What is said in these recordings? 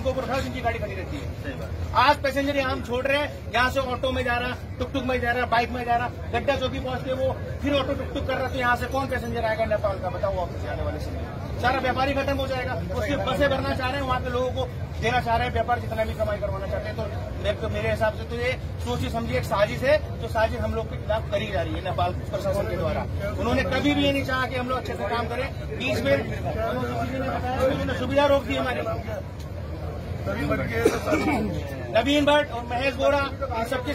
उनको ऊपर उठाओ जिनकी गाड़ी खड़ी रहती है। आज पैसेंजर यहाँ हम छोड़ रहे हैं, यहाँ से ऑटो में जा रहा, टुक टुक में जा रहा, बाइक में जा रहा, गड्ढा चौकी पहुंच के वो फिर ऑटो टुक टुक कर रहा, तो यहाँ से कौन पैसेंजर आएगा नेपाल का? बताओ ऑफिस आने वाले समय सारा व्यापारी खत्म हो जाएगा। उसकी बसें भरना चाह रहे हैं, वहाँ के लोगों को देना चाह रहे हैं, व्यापार जितना भी कमाई करवाना चाहते हैं। तो मेरे हिसाब से तो ये सोचिए समझिए एक साजिश है, तो साजिश हम लोग के खिलाफ करी जा रही है नेपाल प्रशासन के द्वारा। उन्होंने कभी भी ये नहीं चाहा कि हम लोग अच्छे से काम करें। बीच में उन्होंने सुविधा रोक दी हमारी। नवीन भट्ट और महेश बोरा सबके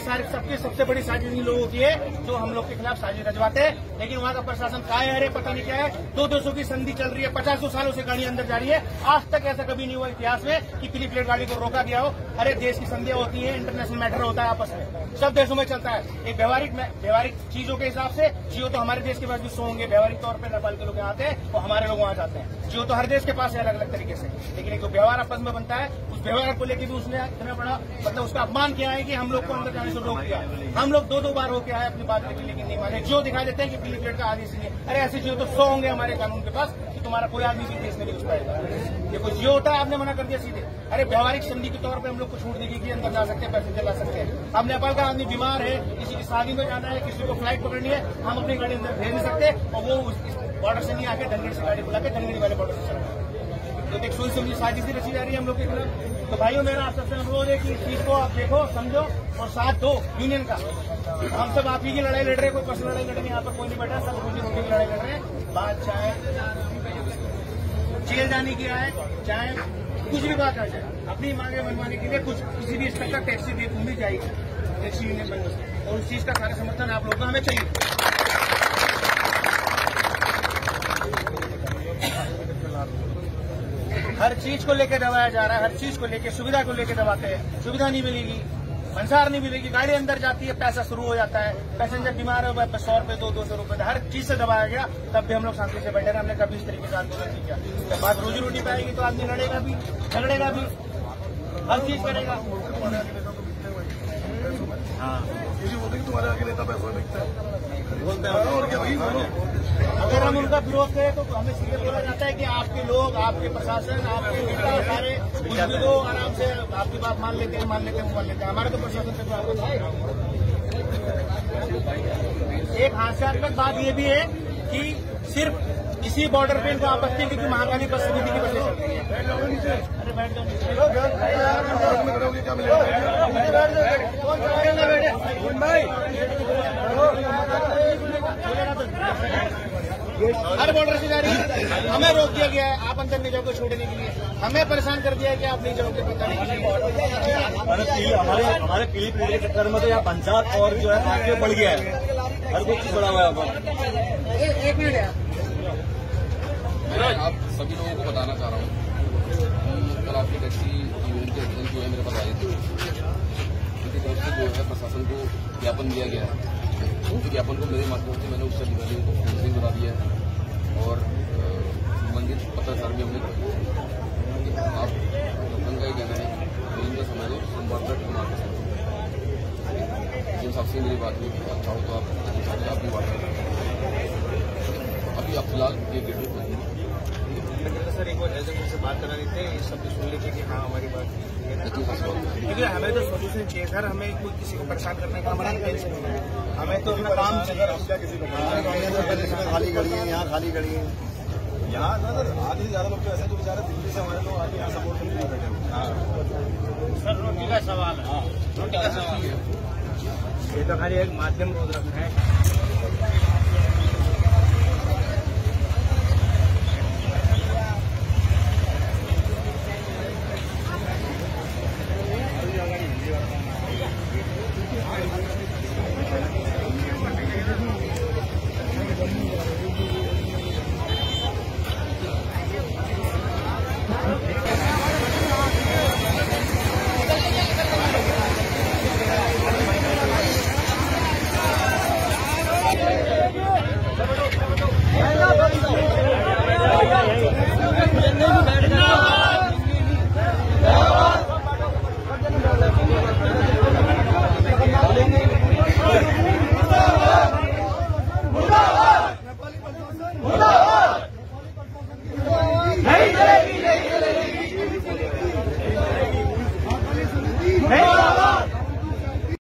सबसे बड़ी साजिश इन लोगों की है, जो हम लोग के खिलाफ साजिश रचवाते हैं। लेकिन वहाँ का प्रशासन काय है पता नहीं क्या है। 200 की संधि चल रही है, 50 सालों से गाड़ी अंदर जा रही है। आज तक ऐसा कभी नहीं हुआ इतिहास में कि पीली प्लेट गाड़ी को रोका गया हो। हर एक देश की संधियां होती है, इंटरनेशनल मैटर होता है आपस में, सब देशों में चलता है। एक व्यवहारिक चीजों के हिसाब से जियो तो हमारे देश के पास भी 100 होंगे, व्यवहारिक तौर पर नेपाल के लोग यहाँ आते हैं और हमारे लोग वहाँ जाते हैं। जियो तो हर देश के पास है अलग अलग तरीके से, लेकिन एक जो व्यवहार आपस में बनता है, उस व्यवहार को लेकर भी उसने इतना बड़ा मतलब उसका अपमान किया है कि हम लोग को अंदर जाने से रोक दिया। हम लोग 2 बार होके आए अपनी बात लेकिन नहीं माने। जियो दिखा देते हैं कि पीली प्लेट का आदेश नहीं है। अरे ऐसे जियो तो 100 होंगे हमारे कानून के पास कि तुम्हारा कोई आदमी भी देश में नहीं घुस पाएगा। ये कोई जियो होता है, आपने मना कर दिया सीधे। अरे व्यवहारिक संधि के तौर पर हम लोग को छूट देगी कि अंदर जा सकते हैं, पैसेंजर ला सकते हैं। अब नेपाल का आदमी बीमार है, किसी की शादी में जाना है, किसी को फ्लाइट पकड़नी है, हम अपनी गाड़ी अंदर भेज नहीं सकते और वो बॉर्डर से नहीं आके धनगढ़ से गाड़ी बुला के धनगढ़ी वाले बॉर्डर से चला। तो एक सोच समझी साजिश रची जा रही है हम लोग के खिलाफ। तो भाइयों मेरा आप सबसे अनुरोध है कि इस चीज को आप देखो, समझो और साथ दो यूनियन का। हम सब आप ही की लड़ाई लड़ रहे हैं, कोई पर्सनल लड़ाई लड़ रहे हैं, यहाँ पर कोई नहीं बैठा, सब रोजी रोटी की लड़ाई लड़ रहे हैं। बात चाहे जेल जाने की आए, चाहे कुछ भी बात आ जाए, अपनी मांगे मनवाने के लिए कुछ किसी भी स्तर तक टैक्सी भी जाएगी, टैक्सी यूनियन बन, और उस चीज का सारा समर्थन आप लोगों को हमें चाहिए। हर चीज को लेकर दबाया जा रहा है, हर चीज को लेकर, सुविधा को लेकर दबाते हैं। सुविधा नहीं मिलेगी, संसार नहीं मिलेगी, गाड़ी अंदर जाती है, पैसा शुरू हो जाता है, पैसेंजर बीमार है, 100 रुपए 200 रुपए, हर चीज से दबाया गया। तब भी हम लोग शांति से बैठे रहे, हमने कभी इस तरीके से आंदोलन नहीं किया। जब बात रोजी रोटी पाएगी तो आदमी लड़ेगा भी, झगड़ेगा भी, हर चीज करेगा। हाँ तुम्हारे आगे नेता पैसा बिकता है बोलते हैं, और क्या भाई? अगर हम उनका विरोध करें तो हमें सीधे बोला जाता है कि आपके लोग, आपके प्रशासन, आपके नेता सारे कुछ भी दो, आराम से आपकी बात मान लेते हैं, मान लेते हैं। हमारे तो प्रशासन से तो आपको एक हास्यास्पद बात ये भी है कि सिर्फ इसी बॉर्डर पे इनको आपत्ति की महाकाली बस समिति की बसें चल रही है। अरे बैठ हर बॉर्डर से जा रही है, हमें रोक दिया गया है, आप अंदर नहीं जाओगे छोड़ने के लिए, हमें परेशान कर दिया है कि आप नहीं जाओगे बताने के लिए। हमारे पीली प्लेट के चक्कर में तो यहाँ पंचायत और जो है आगे बढ़ गया है, हर कुछ बड़ा हुआ है। एक मिनट है, मैं आप सभी लोगों को बताना चाह रहा हूँ कि कल आपकी टैक्सी यूनियन के अध्यक्ष जो है मेरे पास आए थे, उनकी तरफ से जो है प्रशासन को ज्ञापन दिया गया है। उस ज्ञापन को मेरे माध्यम से मैंने उच्च अधिकारियों को फोन करा दिया है और संबंधित पत्रकार भी हमने आप का ही कहना है तो इनका समझो संवाददाता बना जिन सबसे मेरी बात हुई, अच्छा हो तो आप भी बात करें। अभी आप फिलहाल ये गेट में सर एक बार एजेंट से बात करा रहे थे, ये सब सुन लीजिए कि हाँ हमारी बात देखिए, हमें तो सोल्यूशन चाहिए सर, हमें कोई किसी को परेशान करने का हमारा इंटेंशन नहीं है, हमें तो अपना काम चाहिए। खाली गाड़ी है, यहाँ खाली गाड़ी है, यहाँ ना सर आधे से ज्यादा लोग तो ऐसे जो बेचारे दिल्ली से हमारे लोग आगे यहाँ सपोर्ट करने बैठे हैं। सर रोटी का सवाल है, रोटी का सवाल ये तो खाली एक माध्यम है।